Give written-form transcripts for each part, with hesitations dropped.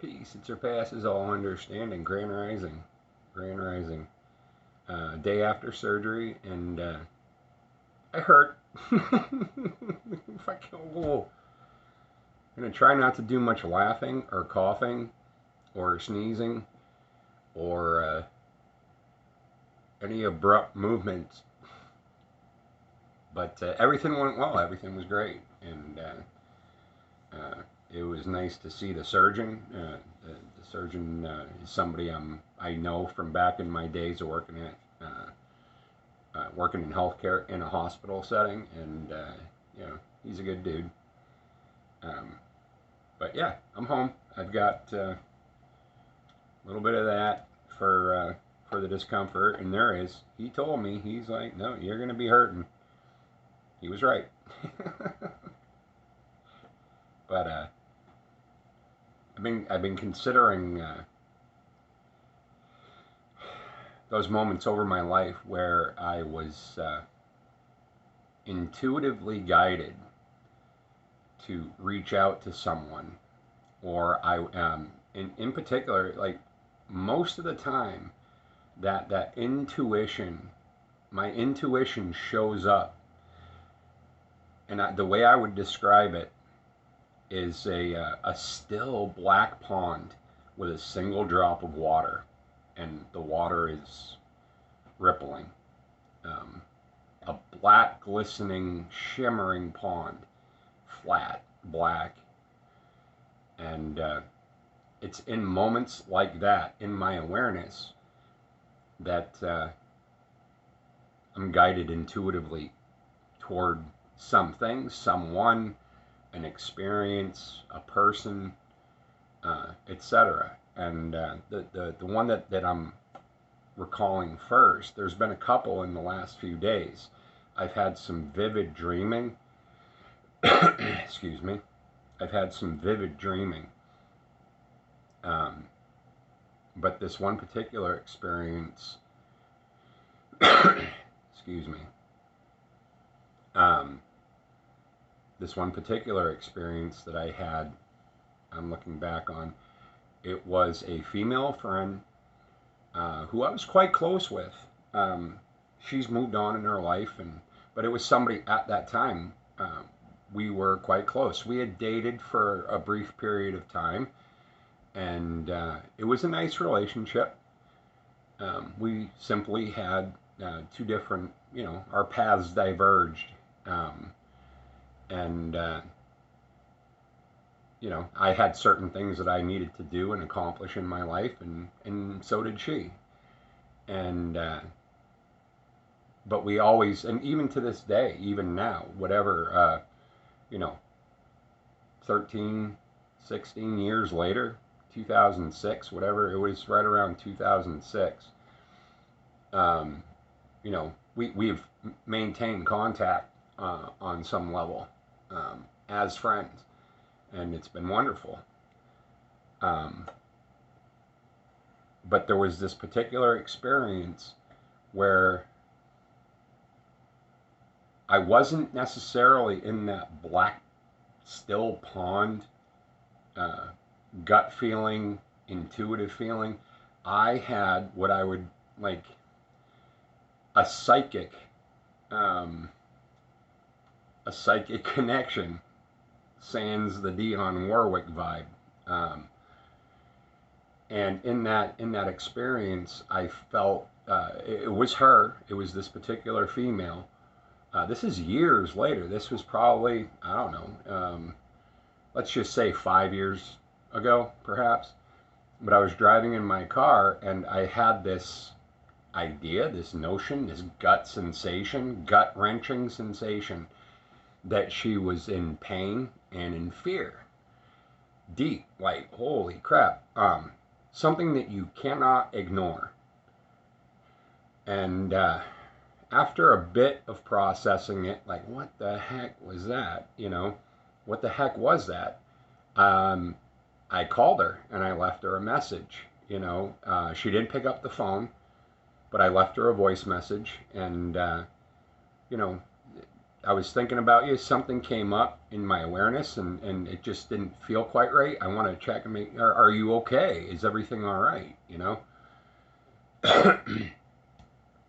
Peace, it surpasses all understanding. Grand Rising. Grand Rising. Day after surgery, and I hurt. If I can, I'm gonna try not to do much laughing or coughing or sneezing or any abrupt movements. But everything went well. Everything was great, and it was nice to see the surgeon. The surgeon is somebody I know from back in my days of working in healthcare in a hospital setting, and he's a good dude. Um, but yeah, I'm home. I've got a little bit of that for the discomfort, and there is. He told me, he's like, no, you're gonna be hurting. He was right. But I've been considering those moments over my life where I was intuitively guided to reach out to someone, or I in particular, like most of the time, that intuition, my intuition shows up, and the way I would describe it is a still black pond with a single drop of water, and the water is rippling. Um, a black, glistening, shimmering pond, flat, black, and it's in moments like that in my awareness that I'm guided intuitively toward something, someone, an experience, a person, etc. And the one that I'm recalling first, there's been a couple in the last few days. I've had some vivid dreaming. Excuse me. I've had some vivid dreaming. Um, but this one particular experience, excuse me, um, this one particular experience that I had, I'm looking back on, it was a female friend who I was quite close with. Um, she's moved on in her life, but it was somebody at that time. We were quite close. We had dated for a brief period of time, and it was a nice relationship. We simply had two different, our paths diverged, um, and I had certain things that I needed to do and accomplish in my life, and so did she. And but we always, and even to this day, even now, whatever, you know, 13, 16 years later, 2006, whatever, it was right around 2006. Um, we've maintained contact on some level as friends, and it's been wonderful. Um, but there was this particular experience where I wasn't necessarily in that black, still pond, uh, gut feeling, intuitive feeling. I had what I would like a psychic, um, a psychic connection, sans the Dionne Warwick vibe. Um, and in that experience, I felt it was her. It was this particular female. This is years later. This was probably, I don't know, let's just say 5 years ago, perhaps. But I was driving in my car, and I had this idea, this notion, this gut sensation, gut wrenching sensation that she was in pain and in fear. Deep, like, holy crap. Something that you cannot ignore. And after a bit of processing it, like, what the heck was that? What the heck was that? Um, I called her and I left her a message. She didn't pick up the phone, but I left her a voice message, and you know, I was thinking about you. Something came up in my awareness, and it just didn't feel quite right. I want to check and make. Are you okay? Is everything all right? You know.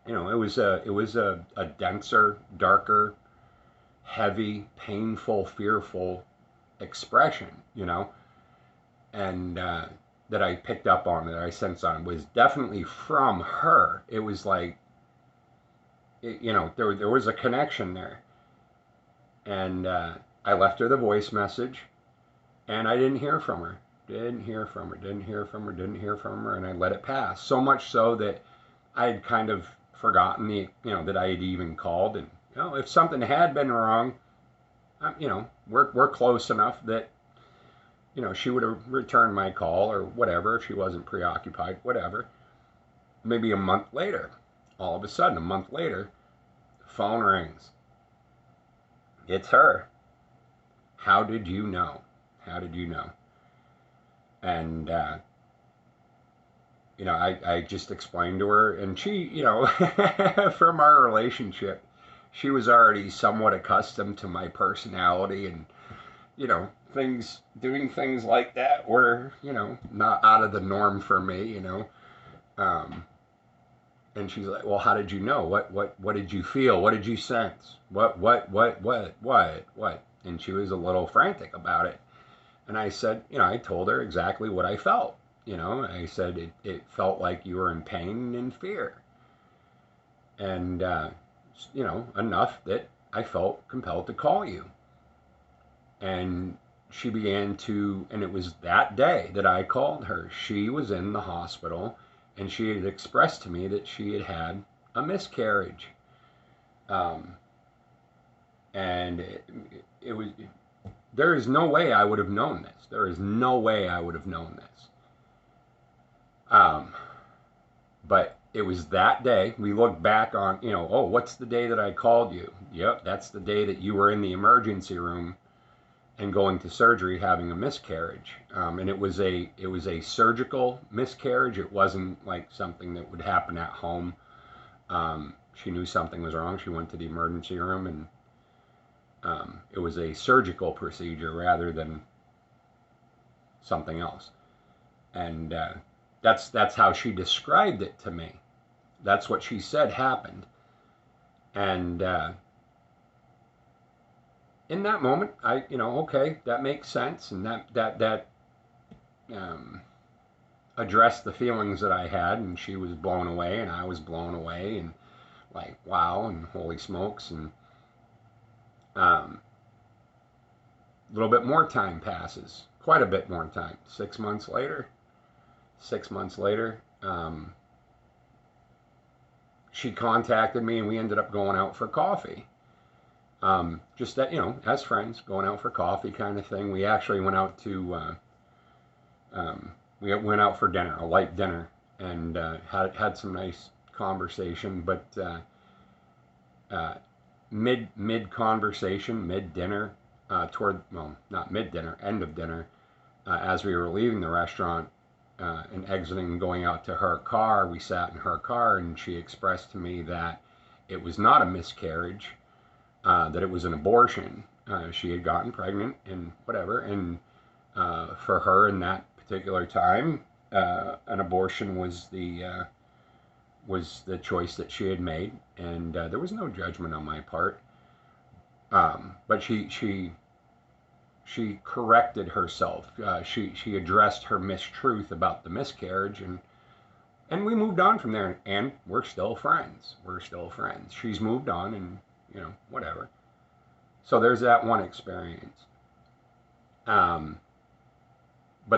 It was a denser, darker, heavy, painful, fearful expression. And that I picked up on, that I sensed on, was definitely from her. It was like, there was a connection there. And I left her the voice message, and I didn't hear from her. Didn't hear from her, didn't hear from her, didn't hear from her, and I let it pass. So much so that I had kind of forgotten that I had even called. And if something had been wrong, we're close enough that she would have returned my call or whatever if she wasn't preoccupied, whatever. Maybe a month later, all of a sudden, a month later, phone rings. It's her. How did you know? How did you know? And, I just explained to her, and she, from our relationship, she was already somewhat accustomed to my personality, and, doing things like that were, not out of the norm for me. And she's like, well, how did you know? What did you feel? What did you sense? What? And she was a little frantic about it. And I said, I told her exactly what I felt. I said, it felt like you were in pain and in fear. And, enough that I felt compelled to call you. And she began to, and it was that day that I called her. She was in the hospital, and she had expressed to me that she had had a miscarriage. And it was, there is no way I would have known this. There is no way I would have known this. But it was that day. We looked back on, what's the day that I called you? Yep, that's the day that you were in the emergency room and going to surgery having a miscarriage. And it was a surgical miscarriage. It wasn't like something that would happen at home. She knew something was wrong. She went to the emergency room, and it was a surgical procedure rather than something else. And that's how she described it to me. That's what she said happened. And in that moment, okay, that makes sense, and that addressed the feelings that I had, and she was blown away, and I was blown away, and like, wow, and holy smokes. And a little bit more time passes, quite a bit more time. 6 months later, she contacted me, and we ended up going out for coffee. Just that, as friends, going out for coffee kind of thing. We actually went out to, we went out for dinner, a light dinner, and had some nice conversation. But mid conversation, mid dinner, not mid dinner, end of dinner, as we were leaving the restaurant and exiting and going out to her car, we sat in her car, and she expressed to me that it was not a miscarriage. That it was an abortion. She had gotten pregnant and whatever, and for her in that particular time, an abortion was the choice that she had made, and there was no judgment on my part. But she corrected herself. She addressed her mistruth about the miscarriage, and we moved on from there, and we're still friends. She's moved on, and whatever. So there's that one experience. But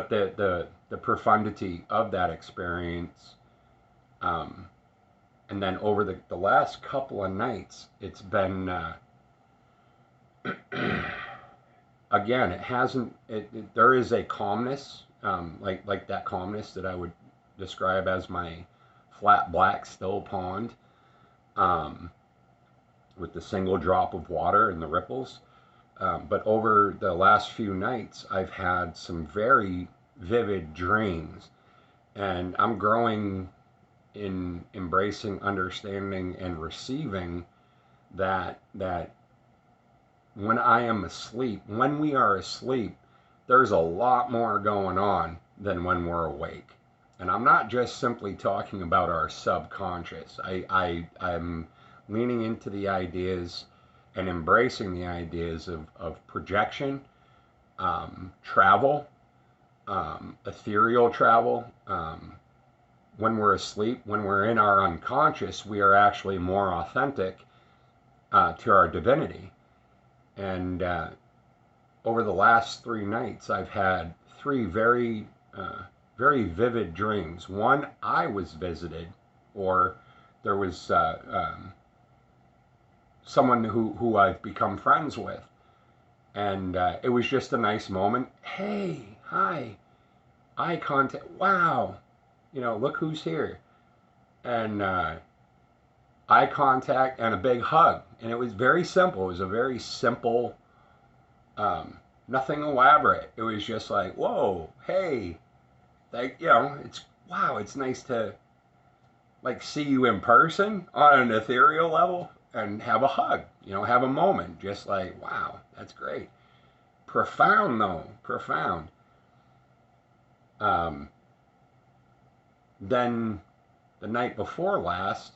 the profundity of that experience, and then over the last couple of nights, it's been, again, it hasn't, there is a calmness, like that calmness that I would describe as my flat black still pond. With the single drop of water and the ripples. But over the last few nights, I've had some very vivid dreams. And I'm growing in embracing, understanding, and receiving that when I am asleep, when we are asleep, there's a lot more going on than when we're awake. And I'm not just simply talking about our subconscious. I'm leaning into the ideas and embracing the ideas of projection, travel, ethereal travel. When we're asleep, when we're in our unconscious, we are actually more authentic to our divinity. And over the last 3 nights, I've had three very vivid dreams. One, I was visited, or there was someone who I've become friends with. And it was just a nice moment. Hey, hi, eye contact. Wow, look who's here. And eye contact and a big hug. And it was very simple. It was a very simple, nothing elaborate. It was just like, whoa, hey, like, it's wow, it's nice to like see you in person on an ethereal level and have a hug, have a moment. Just like, wow, that's great. Profound though, profound. Then the night before last,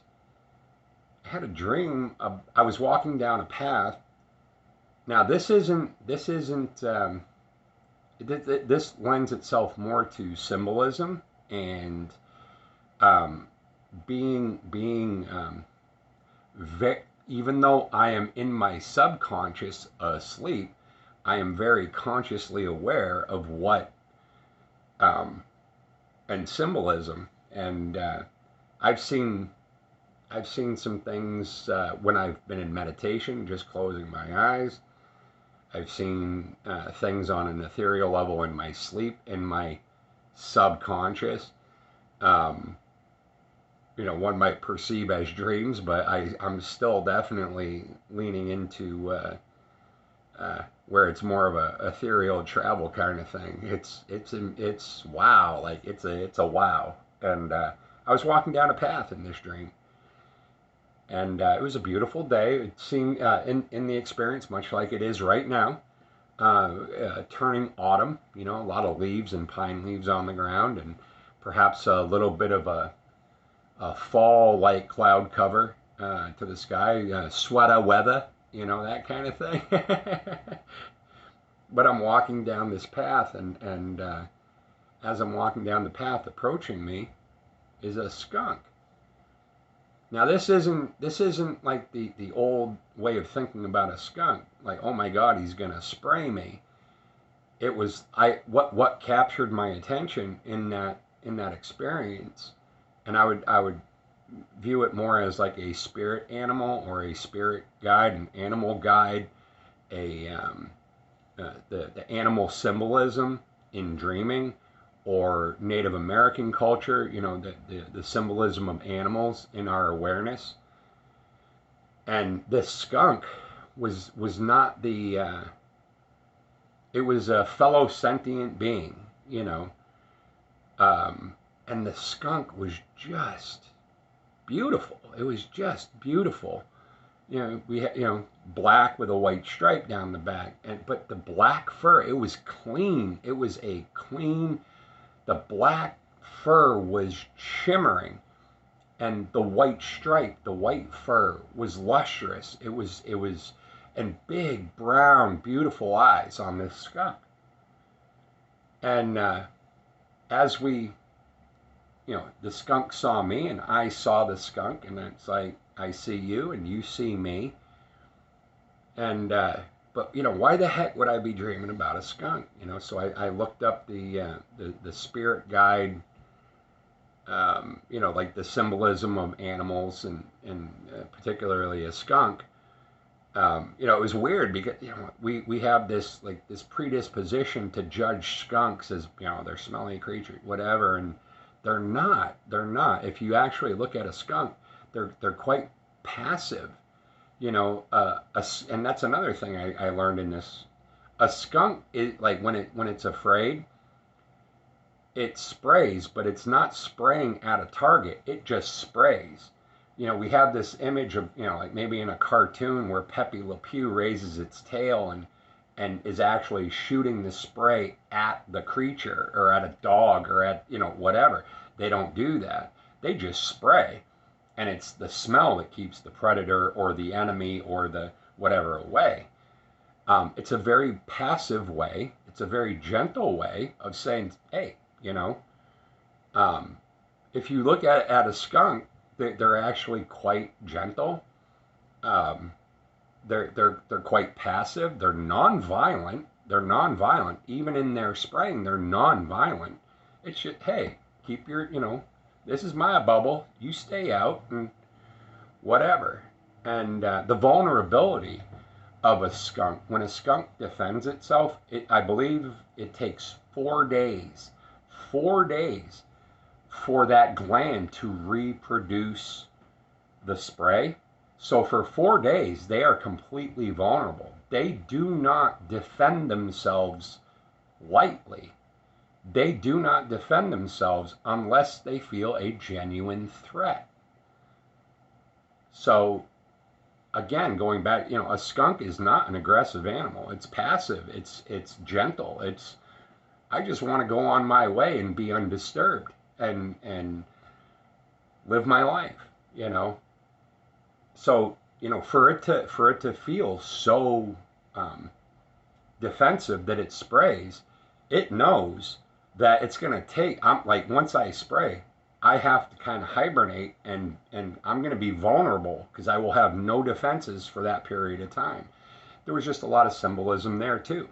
I had a dream. I was walking down a path. Now this lends itself more to symbolism and um, being even though I am in my subconscious asleep, I am very consciously aware of what um, and symbolism. And I've seen I've seen some things when I've been in meditation, just closing my eyes. I've seen things on an ethereal level in my sleep, in my subconscious. Um, one might perceive as dreams, but I'm still definitely leaning into where it's more of a ethereal travel kind of thing. It's wow, like it's a wow. And I was walking down a path in this dream, and it was a beautiful day. It seemed in the experience much like it is right now, turning autumn. A lot of leaves and pine leaves on the ground, and perhaps a little bit of a fall-like cloud cover to the sky, sweater weather, that kind of thing. But I'm walking down this path, and as I'm walking down the path, approaching me is a skunk. Now this isn't like the old way of thinking about a skunk, like, oh my God, he's gonna spray me. It was what captured my attention in that experience, and I would view it more as like a spirit animal or a spirit guide, an animal guide, a the animal symbolism in dreaming, or Native American culture, the symbolism of animals in our awareness. And this skunk was not it was a fellow sentient being, and the skunk was just beautiful. It was just beautiful. We had, black with a white stripe down the back, but the black fur, it was clean. It was a clean. The black fur was shimmering, and the white stripe, the white fur was lustrous. It was, and big brown, beautiful eyes on this skunk. And as the skunk saw me, and I saw the skunk, and it's like, I see you, and you see me. And but why the heck would I be dreaming about a skunk? So I looked up the spirit guide, like the symbolism of animals, and particularly a skunk. It was weird because we have this predisposition to judge skunks as they're smelly creatures, whatever, and they're not. They're not. If you actually look at a skunk, they're quite passive. And that's another thing I learned in this. A skunk is like when it's afraid, it sprays, but it's not spraying at a target. It just sprays. we have this image of, like maybe in a cartoon where Pepe Le Pew raises its tail and is actually shooting the spray at the creature or at a dog or at, whatever. They don't do that. They just spray. And it's the smell that keeps the predator or the enemy or the whatever away. It's a very passive way. It's a very gentle way of saying, hey, um, if you look at a skunk, they're actually quite gentle. Um, they're quite passive. They're non-violent. They're non-violent. Even in their spraying, they're non-violent. It's just, hey, keep your, this is my bubble. You stay out and whatever. And the vulnerability of a skunk, when a skunk defends itself, I believe it takes 4 days for that gland to reproduce the spray. So for 4 days, they are completely vulnerable. They do not defend themselves lightly. They do not defend themselves unless they feel a genuine threat. So again, going back, a skunk is not an aggressive animal. It's passive. It's gentle. I just want to go on my way and be undisturbed and live my life. So for it to feel so defensive that it sprays, it knows that it's going to take. I'm like, once I spray, I have to kind of hibernate and I'm going to be vulnerable because I will have no defenses for that period of time. There was just a lot of symbolism there too.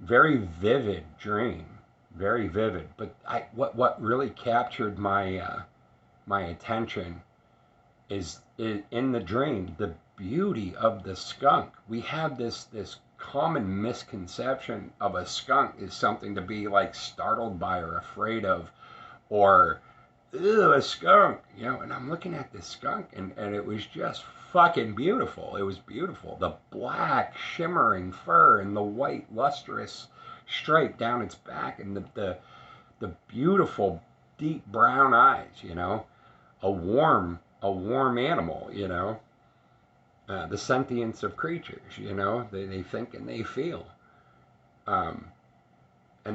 Very vivid dream, very vivid. But what really captured my attention is in the dream the beauty of the skunk. We have this common misconception of a skunk is something to be like startled by or afraid of, or ew, a skunk, and I'm looking at this skunk and it was just fucking beautiful. It was beautiful. The black shimmering fur and the white lustrous stripe down its back and the beautiful deep brown eyes, a warm animal, the sentience of creatures, they think and they feel. And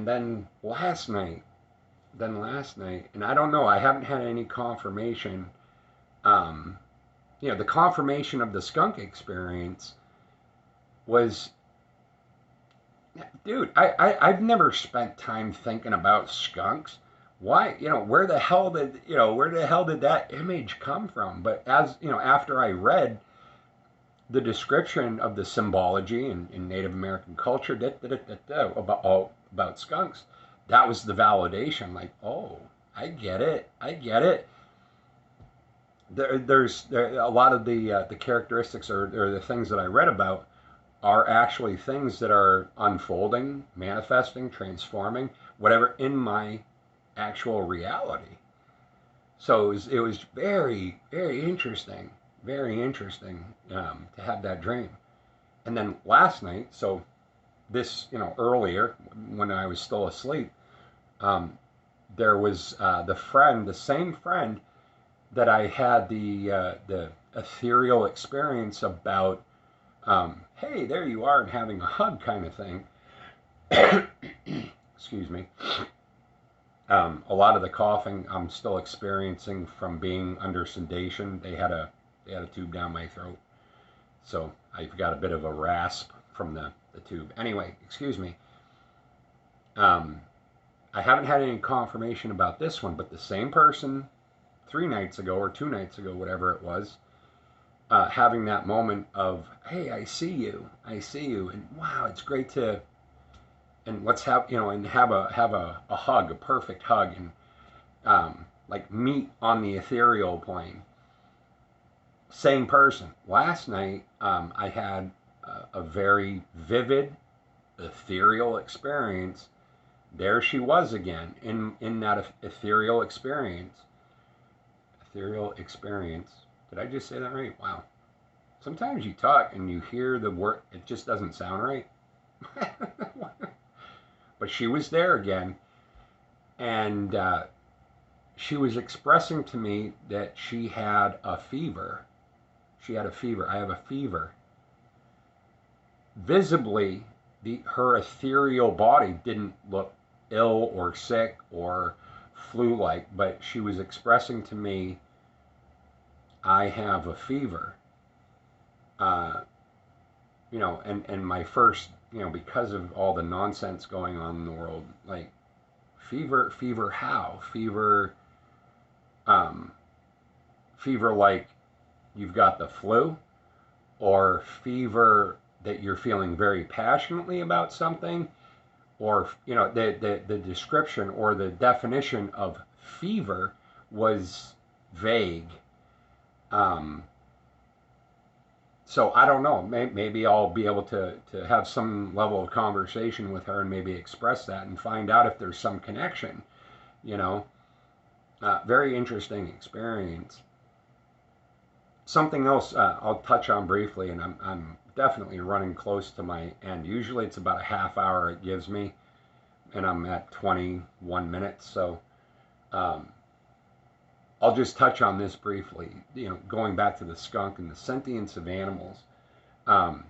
then last night, and I don't know, I haven't had any confirmation. The confirmation of the skunk experience was, dude, I've never spent time thinking about skunks. Why, where the hell did that image come from? But as, after I read the description of the symbology in Native American culture about skunks, that was the validation. Like, oh, I get it. There's a lot of the characteristics or the things that I read about are actually things that are unfolding, manifesting, transforming, whatever, in my actual reality. So it was very, very interesting. Very interesting to have that dream. And then last night, so this, earlier when I was still asleep, there was the same friend that I had the ethereal experience about, hey, there you are, and having a hug kind of thing. Excuse me. A lot of the coughing I'm still experiencing from being under sedation. They had a tube down my throat, so I've got a bit of a rasp from the tube. Anyway, excuse me. I haven't had any confirmation about this one, but the same person 3 nights ago or 2 nights ago, whatever it was, having that moment of, hey, I see you, and wow, it's great to, and let's have, and have a hug, a perfect hug, and like meet on the ethereal plane. Same person. Last night, I had a very vivid, ethereal experience. There she was again in that ethereal experience. Ethereal experience. Did I just say that right? Wow. Sometimes you talk and you hear the word, it just doesn't sound right. But she was there again, and she was expressing to me that she had a fever. She had a fever. I have a fever. Visibly, her ethereal body didn't look ill or sick or flu-like, but she was expressing to me, I have a fever. Uh, and my first, because of all the nonsense going on in the world, like, fever how? Um, fever like you've got the flu, or fever that you're feeling very passionately about something, or the description or the definition of fever was vague. um, so I don't know, maybe I'll be able to have some level of conversation with her and maybe express that and find out if there's some connection. you know Very interesting experience. Something else I'll touch on briefly, and I'm definitely running close to my end. Usually it's about a half hour it gives me, and I'm at 21 minutes. So um, I'll just touch on this briefly. Going back to the skunk and the sentience of animals. Um,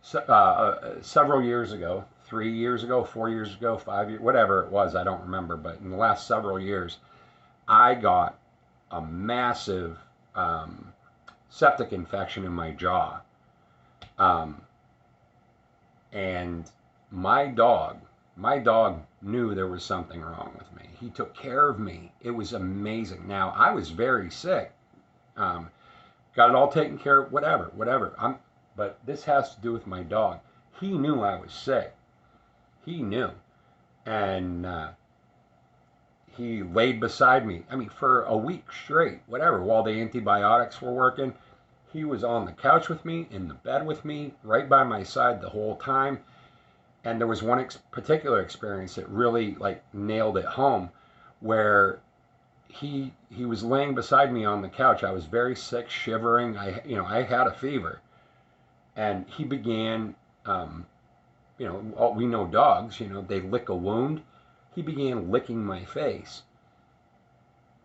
Several years ago, 3 years ago, 4 years ago, 5 years, whatever it was, I don't remember. But in the last several years, I got a massive septic infection in my jaw. Um, and my dog knew there was something wrong with me. He took care of me. It was amazing. Now, I was very sick. Um, got it all taken care of, whatever. But this has to do with my dog. He knew I was sick. He knew. And he laid beside me. I mean, for a week straight, whatever, while the antibiotics were working. He was on the couch with me, in the bed with me, right by my side the whole time. And there was one particular experience that really like nailed it home, where he was laying beside me on the couch. I was very sick, shivering. I had a fever, and he began, we know dogs, they lick a wound. He began licking my face.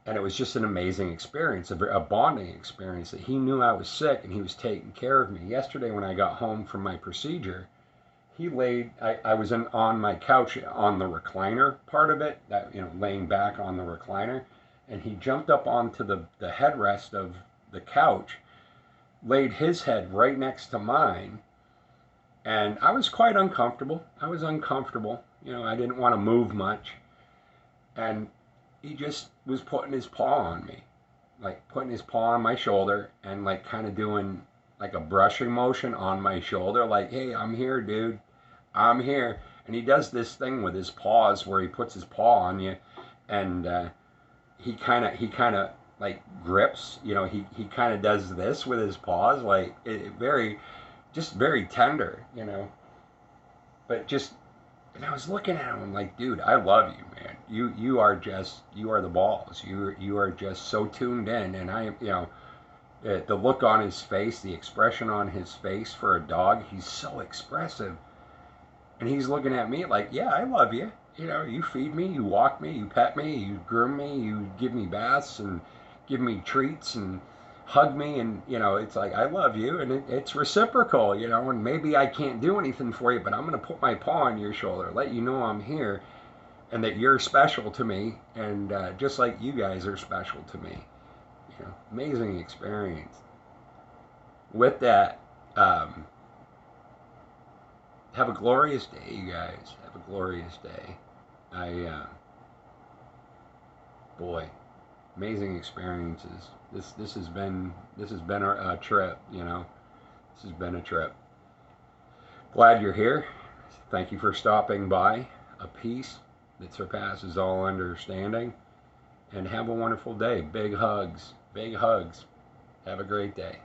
And it was just an amazing experience, a bonding experience, that he knew I was sick and he was taking care of me. Yesterday, when I got home from my procedure, I was on my couch on the recliner part of it, laying back on the recliner, and he jumped up onto the headrest of the couch, laid his head right next to mine, and I was quite uncomfortable. I was uncomfortable. I didn't want to move much. And he just was putting his paw on me, like putting his paw on my shoulder and like kind of doing like a brushing motion on my shoulder, like, hey, I'm here, dude. I'm here. And he does this thing with his paws where he puts his paw on you, and he kind of like grips. He kind of does this with his paws, like very tender. But just, and I was looking at him, I'm like, dude, I love you, man. You are the balls. You are just so tuned in, and the look on his face, the expression on his face for a dog, he's so expressive. And he's looking at me like, yeah, I love you. You feed me, you walk me, you pet me, you groom me, you give me baths and give me treats and hug me. And, it's like, I love you. And it's reciprocal, and maybe I can't do anything for you, but I'm going to put my paw on your shoulder, let you know I'm here and that you're special to me. And just like you guys are special to me. Amazing experience. With that, have a glorious day, you guys. Have a glorious day. Boy, amazing experiences. This has been a trip. This has been a trip. Glad you're here. Thank you for stopping by. A peace that surpasses all understanding. And have a wonderful day. Big hugs. Big hugs. Have a great day.